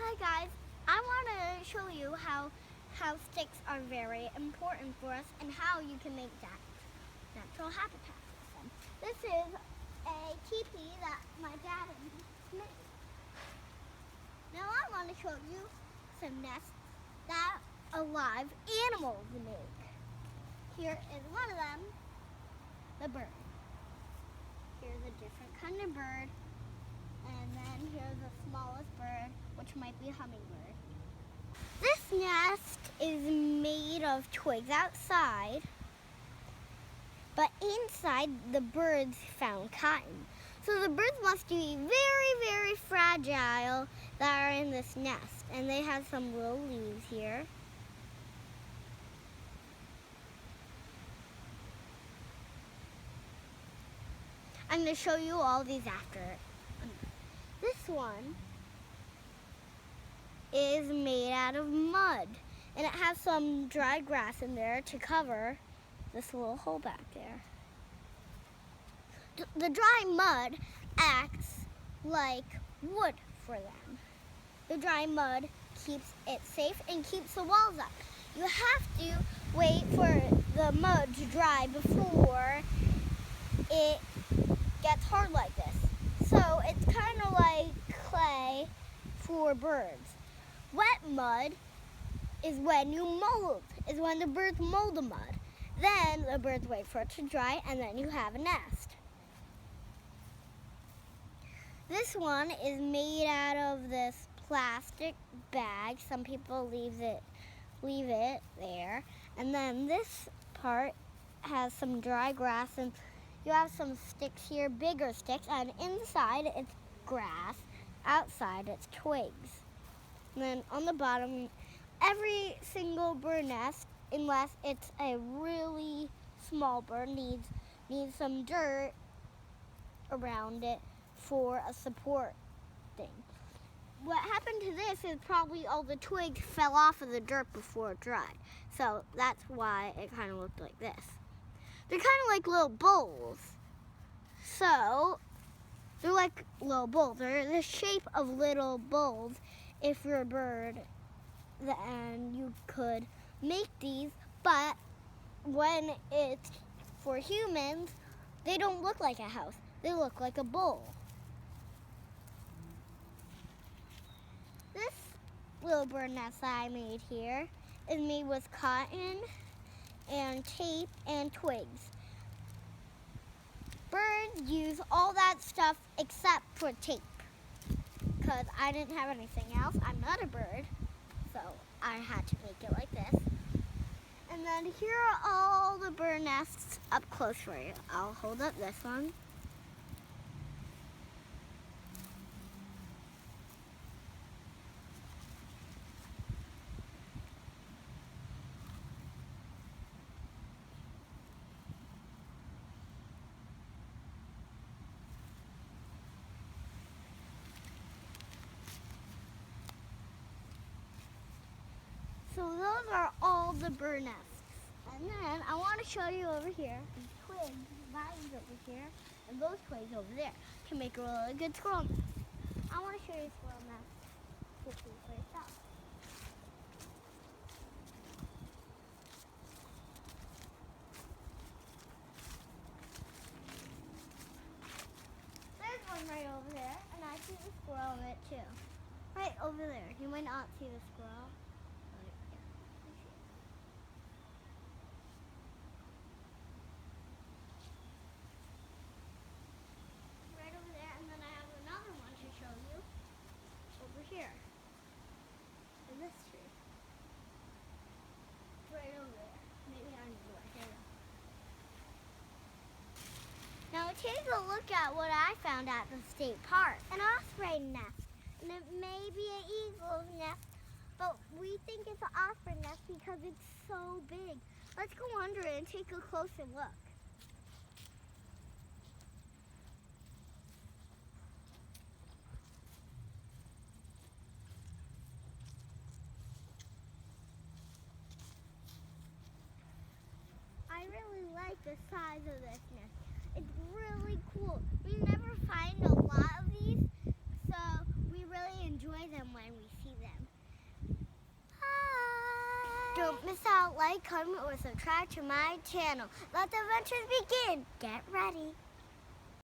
Hi guys, I want to show you how sticks are very important for us and how you can make that natural habitat for them. This is a teepee that my dad made. Now I want to show you some nests that alive animals make. Here is one of them, the bird. Here's a different kind of bird. And then here's the smallest bird, which might be a hummingbird. This nest is made of twigs outside, but inside the birds found cotton. So the birds must be very, very fragile that are in this nest. And they have some little leaves here. I'm going to show you all these after. This one is made out of mud, and it has some dry grass in there to cover this little hole back there. The dry mud acts like wood for them. The dry mud keeps it safe and keeps the walls up. You have to wait for the mud to dry before it gets hard like this. So it's kind of like clay for birds. Wet mud is when when the birds mold the mud. Then the birds wait for it to dry, and then you have a nest. This one is made out of this plastic bag. Some people leave it there. And then this part has some dry grass, and you have some sticks here, bigger sticks, and inside it's grass, outside it's twigs. And then on the bottom, every single bird nest, unless it's a really small bird, needs some dirt around it for a support thing. What happened to this is probably all the twigs fell off of the dirt before it dried. So that's why it kind of looked like this. They're kind of like little bowls. So they're like little bowls. They're the shape of little bowls. If you're a bird, then you could make these. But when it's for humans, they don't look like a house. They look like a bowl. This little bird nest that I made here is made with cotton and tape and twigs. Birds use all that stuff except for tape, because I didn't have anything else. I'm not a bird, so I had to make it like this. And then here are all the bird nests up close for you. I'll hold up this one. So those are all the bird nests. And then I want to show you over here, these twigs, vines over here, and those twigs over there can make a really good squirrel nest. I want to show you a squirrel nest quickly for yourself. There's one right over there, and I see the squirrel in it too. Right over there. You might not see the squirrel. Show you over here in this tree. Right over there. Maybe I need to here. Now take a look at what I found at the state park. An osprey nest. And it may be an eagle's nest, but we think it's an osprey nest because it's so big. Let's go under it and take a closer look. I really like the size of this nest. It's really cool. We never find a lot of these, so we really enjoy them when we see them. out, like, comment, or subscribe to my channel. Let the adventures begin. Get ready.